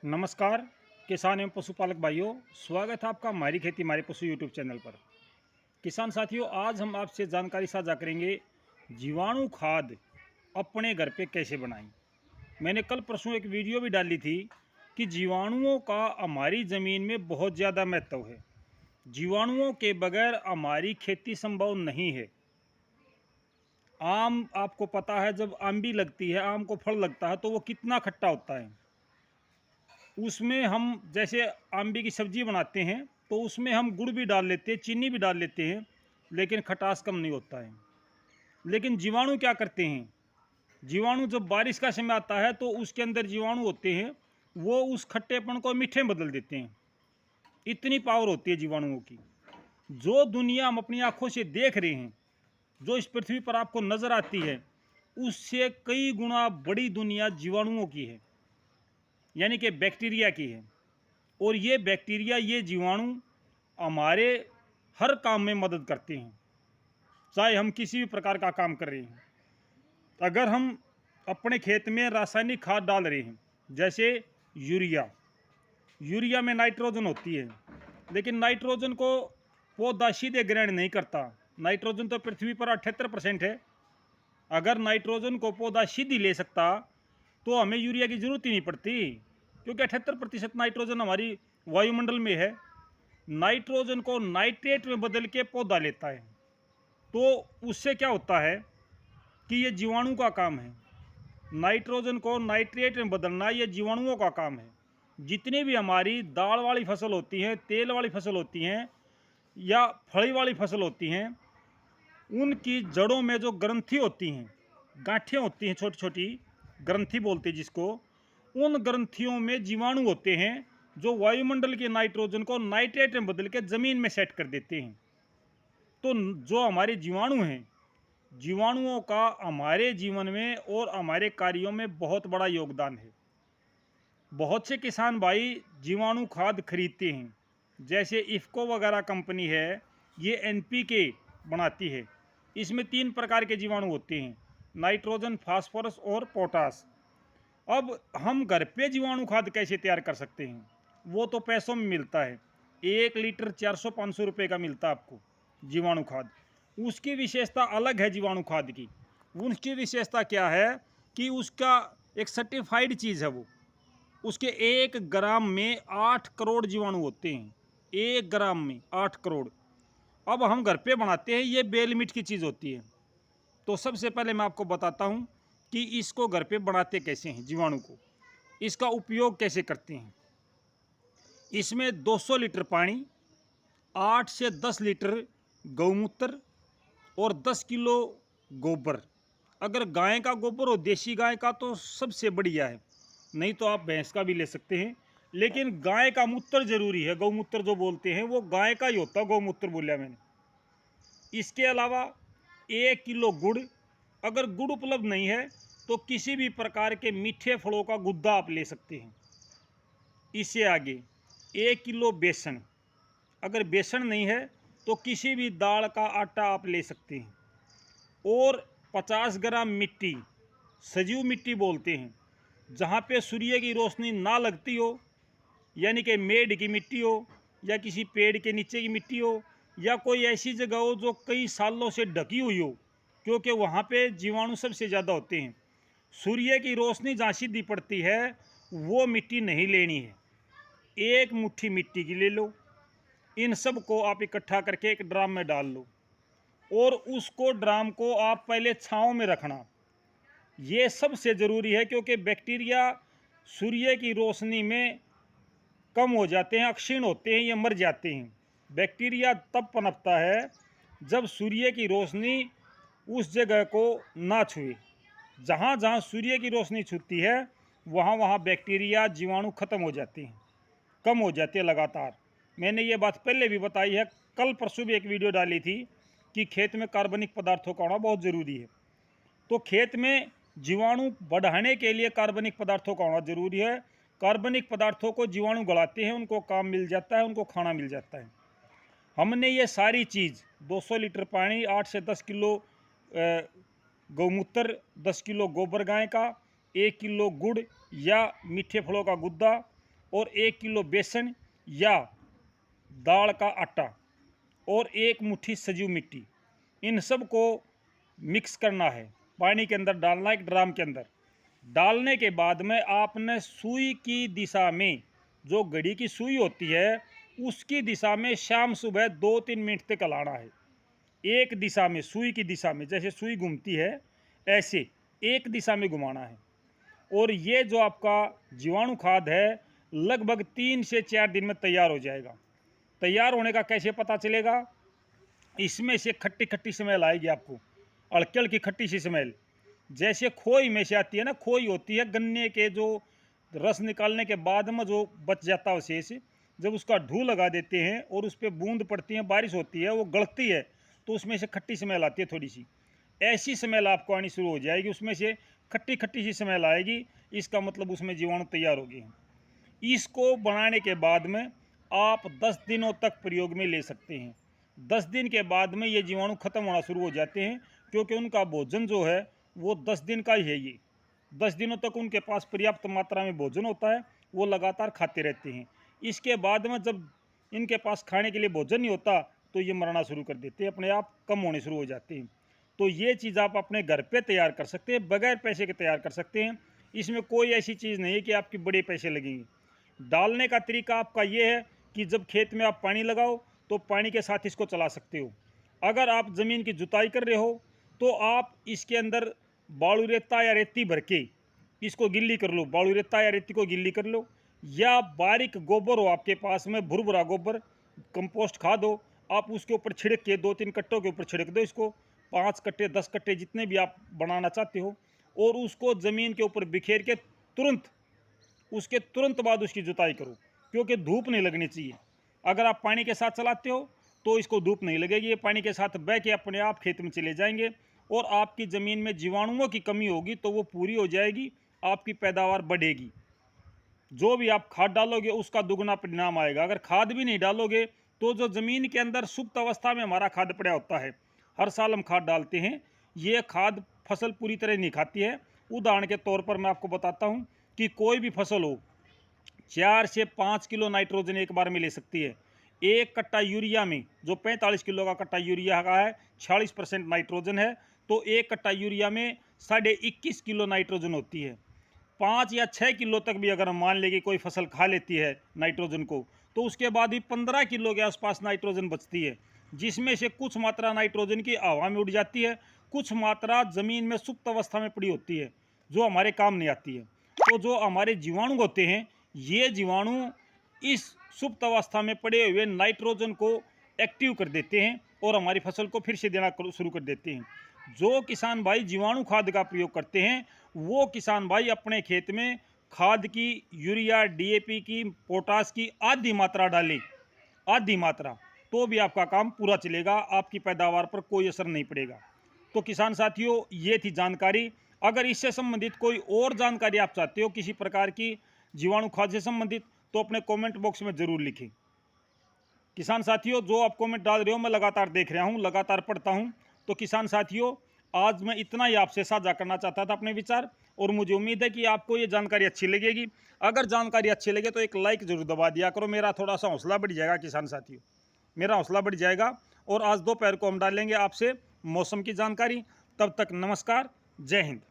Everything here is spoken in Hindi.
नमस्कार किसान एवं पशुपालक भाइयों, स्वागत है आपका हमारी खेती हमारे पशु यूट्यूब चैनल पर। किसान साथियों, आज हम आपसे जानकारी साझा करेंगे जीवाणु खाद अपने घर पे कैसे बनाएं। मैंने कल परसों एक वीडियो भी डाली थी कि जीवाणुओं का हमारी ज़मीन में बहुत ज़्यादा महत्व है। जीवाणुओं के बगैर हमारी खेती संभव नहीं है। आम आपको पता है, जब आम लगती है, आम को फल लगता है तो वो कितना खट्टा होता है। उसमें हम जैसे आंबे की सब्जी बनाते हैं तो उसमें हम गुड़ भी डाल लेते हैं, चीनी भी डाल लेते हैं, लेकिन खटास कम नहीं होता है। लेकिन जीवाणु क्या करते हैं? जीवाणु जब बारिश का समय आता है तो उसके अंदर जीवाणु होते हैं, वो उस खट्टेपन को मीठे में बदल देते हैं। इतनी पावर होती है जीवाणुओं की। जो दुनिया हम अपनी आंखों से देख रहे हैं, जो इस पृथ्वी पर आपको नज़र आती है, उससे कई गुना बड़ी दुनिया जीवाणुओं की है, यानी कि बैक्टीरिया की है। और ये बैक्टीरिया, ये जीवाणु हमारे हर काम में मदद करते हैं, चाहे हम किसी भी प्रकार का काम कर रहे हैं। अगर हम अपने खेत में रासायनिक खाद डाल रहे हैं, जैसे यूरिया में नाइट्रोजन होती है, लेकिन नाइट्रोजन को पौधा सीधे ग्रहण नहीं करता। नाइट्रोजन तो पृथ्वी पर 78% है। अगर नाइट्रोजन को पौधा सीधे ले सकता तो हमें यूरिया की ज़रूरत ही नहीं पड़ती, क्योंकि 78% नाइट्रोजन हमारी वायुमंडल में है। नाइट्रोजन को नाइट्रेट में बदल के पौधा लेता है। तो उससे क्या होता है कि ये जीवाणु का काम है। नाइट्रोजन को नाइट्रेट में बदलना ये जीवाणुओं का काम है। जितनी भी हमारी दाल वाली फसल होती हैं, तेल वाली फसल होती हैं या फली वाली फसल होती हैं, उनकी जड़ों में जो ग्रंथि होती हैं, गांठें होती हैं, छोटी छोटी ग्रंथि बोलते हैं जिसको, उन ग्रंथियों में जीवाणु होते हैं जो वायुमंडल के नाइट्रोजन को नाइट्रेट में बदल के ज़मीन में सेट कर देते हैं। तो जो हमारे जीवाणु हैं, जीवाणुओं का हमारे जीवन में और हमारे कार्यों में बहुत बड़ा योगदान है। बहुत से किसान भाई जीवाणु खाद खरीदते हैं, जैसे इफ़को वगैरह कंपनी है, ये एनपीके बनाती है। इसमें 3 प्रकार के जीवाणु होते हैं, नाइट्रोजन, फास्फोरस और पोटास। अब हम घर पे जीवाणु खाद कैसे तैयार कर सकते हैं? वो तो पैसों में मिलता है। 1 लीटर 400-500 रुपये का मिलता है आपको जीवाणु खाद। उसकी विशेषता अलग है जीवाणु खाद की। उसकी विशेषता क्या है कि उसका एक सर्टिफाइड चीज़ है वो। उसके 1 ग्राम में 8 करोड़ जीवाणु होते हैं। 1 ग्राम में 8 करोड़। अब हम घर पे बनाते हैं, ये बेलमिट की चीज़ होती है। तो सबसे पहले मैं आपको बताता हूँ कि इसको घर पे बनाते कैसे हैं, जीवाणु को, इसका उपयोग कैसे करते हैं। इसमें 200 लीटर पानी, 8 से 10 लीटर गौमूत्र और 10 किलो गोबर। अगर गाय का गोबर हो, देसी गाय का, तो सबसे बढ़िया है, नहीं तो आप भैंस का भी ले सकते हैं। लेकिन गाय का मूत्र जरूरी है, गौमूत्र जो बोलते हैं वो गाय का ही होता है, गौमूत्र बोलिया मैंने। इसके अलावा 1 किलो गुड़। अगर गुड़ उपलब्ध नहीं है तो किसी भी प्रकार के मीठे फलों का गुद्दा आप ले सकते हैं। इससे आगे 1 किलो बेसन। अगर बेसन नहीं है तो किसी भी दाल का आटा आप ले सकते हैं। और 50 ग्राम मिट्टी, सजीव मिट्टी बोलते हैं, जहाँ पे सूर्य की रोशनी ना लगती हो, यानी कि मेड़ की मिट्टी हो या किसी पेड़ के नीचे की मिट्टी हो या कोई ऐसी जगह हो जो कई सालों से ढकी हुई हो, क्योंकि वहाँ पे जीवाणु सबसे ज़्यादा होते हैं। सूर्य की रोशनी जहाँ सीधी पड़ती है वो मिट्टी नहीं लेनी है। 1 मुट्ठी मिट्टी की ले लो। इन सब को आप इकट्ठा करके एक ड्राम में डाल लो और उसको, ड्राम को आप पहले छाँव में रखना। ये सबसे ज़रूरी है, क्योंकि बैक्टीरिया सूर्य की रोशनी में कम हो जाते हैं, अक्षीण होते हैं, ये मर जाते हैं। बैक्टीरिया तब पनपता है जब सूर्य की रोशनी उस जगह को ना छुए। जहाँ जहाँ सूर्य की रोशनी छूती है वहाँ वहाँ बैक्टीरिया, जीवाणु खत्म हो जाते हैं, कम हो जाते हैं लगातार। मैंने ये बात पहले भी बताई है, कल परसों भी एक वीडियो डाली थी कि खेत में कार्बनिक पदार्थों का होना बहुत ज़रूरी है। तो खेत में जीवाणु बढ़ाने के लिए कार्बनिक पदार्थों का होना जरूरी है। कार्बनिक पदार्थों को जीवाणु गलाते हैं, उनको काम मिल जाता है, उनको खाना मिल जाता है। हमने ये सारी चीज़ 200 लीटर पानी, 8 से 10 किलो गौमूत्र, 10 किलो गोबर गाय का, 1 किलो गुड़ या मीठे फलों का गुद्दा और 1 किलो बेसन या दाल का आटा और 1 मुट्ठी सजीव मिट्टी, इन सब को मिक्स करना है, पानी के अंदर डालना है एक ड्राम के अंदर। डालने के बाद में आपने सुई की दिशा में, जो घड़ी की सुई होती है उसकी दिशा में शाम सुबह 2-3 मिनट तक हिलाना है। एक दिशा में, सुई की दिशा में, जैसे सुई घूमती है ऐसे एक दिशा में घुमाना है। और ये जो आपका जीवाणु खाद है लगभग 3 से 4 दिन में तैयार हो जाएगा। तैयार होने का कैसे पता चलेगा? इसमें से खट्टी खट्टी स्मेल आएगी आपको, अड़कल की खट्टी सी स्मेल, जैसे खोई में से आती है ना। खोई होती है गन्ने के, जो रस निकालने के बाद में जो बच जाता है शेष, जब उसका ढू लगा देते हैं और उस पर बूंद पड़ती है, बारिश होती है, वो गलती है तो उसमें से खट्टी स्मेल आती है थोड़ी सी, ऐसी स्मेल आपको आनी शुरू हो जाएगी। उसमें से खट्टी खट्टी सी स्मेल आएगी, इसका मतलब उसमें जीवाणु तैयार हो गए हैं। इसको बनाने के बाद में आप 10 दिनों तक प्रयोग में ले सकते हैं। 10 दिन के बाद में ये जीवाणु खत्म होना शुरू हो जाते हैं, क्योंकि उनका भोजन जो है वो 10 दिन का ही है। ये 10 दिनों तक उनके पास पर्याप्त मात्रा में भोजन होता है, वो लगातार खाते रहते हैं। इसके बाद में जब इनके पास खाने के लिए भोजन नहीं होता तो ये मरना शुरू कर देते हैं, अपने आप कम होने शुरू हो जाते हैं। तो ये चीज़ आप अपने घर पे तैयार कर सकते हैं, बगैर पैसे के तैयार कर सकते हैं। इसमें कोई ऐसी चीज़ नहीं है कि आपके बड़े पैसे लगेंगे। डालने का तरीका आपका ये है कि जब खेत में आप पानी लगाओ तो पानी के साथ इसको चला सकते हो। अगर आप ज़मीन की जुताई कर रहे हो तो आप इसके अंदर बालू रेता या रेती भर के इसको गिल्ली कर लो, बालू रेता या रेती को गिल्ली कर लो, या बारीक गोबर हो आपके पास में, भुरभुरा गोबर, कंपोस्ट खाद हो, आप उसके ऊपर छिड़क के 2-3 कट्टों के ऊपर छिड़क दो इसको, 5 कट्टे 10 कट्टे जितने भी आप बनाना चाहते हो, और उसको ज़मीन के ऊपर बिखेर के उसके तुरंत बाद उसकी जुताई करो, क्योंकि धूप नहीं लगनी चाहिए। अगर आप पानी के साथ चलाते हो तो इसको धूप नहीं लगेगी, ये पानी के साथ बह के अपने आप खेत में चले जाएंगे और आपकी ज़मीन में जीवाणुओं की कमी होगी तो वो पूरी हो जाएगी, आपकी पैदावार बढ़ेगी। जो भी आप खाद डालोगे उसका दुगना परिणाम आएगा। अगर खाद भी नहीं डालोगे तो जो ज़मीन के अंदर सुप्त अवस्था में हमारा खाद पड़ा होता है, हर साल हम खाद डालते हैं, ये खाद फसल पूरी तरह नहीं खाती है। उदाहरण के तौर पर मैं आपको बताता हूँ कि कोई भी फसल हो 4 से 5 किलो नाइट्रोजन एक बार में ले सकती है। एक कट्टा यूरिया में, जो 45 किलो का कट्टा यूरिया का है, 46% नाइट्रोजन है, तो एक कट्टा यूरिया में 21.5 किलो नाइट्रोजन होती है। 5 या 6 किलो तक भी अगर हम मान लें कि कोई फसल खा लेती है नाइट्रोजन को, तो उसके बाद भी 15 किलो के आसपास नाइट्रोजन बचती है, जिसमें से कुछ मात्रा नाइट्रोजन की हवा में उड़ जाती है, कुछ मात्रा ज़मीन में सुप्त अवस्था में पड़ी होती है जो हमारे काम नहीं आती है। तो जो हमारे जीवाणु होते हैं, ये जीवाणु इस सुप्त अवस्था में पड़े हुए नाइट्रोजन को एक्टिव कर देते हैं और हमारी फसल को फिर से देना शुरू कर देते हैं। जो किसान भाई जीवाणु खाद का प्रयोग करते हैं वो किसान भाई अपने खेत में खाद की, यूरिया, डीएपी की, पोटास की आधी मात्रा डालें, आधी मात्रा, तो भी आपका काम पूरा चलेगा, आपकी पैदावार पर कोई असर नहीं पड़ेगा। तो किसान साथियों, ये थी जानकारी। अगर इससे संबंधित कोई और जानकारी आप चाहते हो किसी प्रकार की जीवाणु खाद से संबंधित, तो अपने कमेंट बॉक्स में ज़रूर लिखें। किसान साथियों, जो आप कमेंट डाल रहे हो मैं लगातार देख रहा हूँ, लगातार पढ़ता हूँ। तो किसान साथियों, आज मैं इतना ही आपसे साझा करना चाहता था अपने विचार, और मुझे उम्मीद है कि आपको ये जानकारी अच्छी लगेगी। अगर जानकारी अच्छी लगे तो एक लाइक ज़रूर दबा दिया करो, मेरा थोड़ा सा हौसला बढ़ जाएगा किसान साथियों, मेरा हौसला बढ़ जाएगा। और आज दोपहर को हम डालेंगे आपसे मौसम की जानकारी। तब तक नमस्कार, जय हिंद।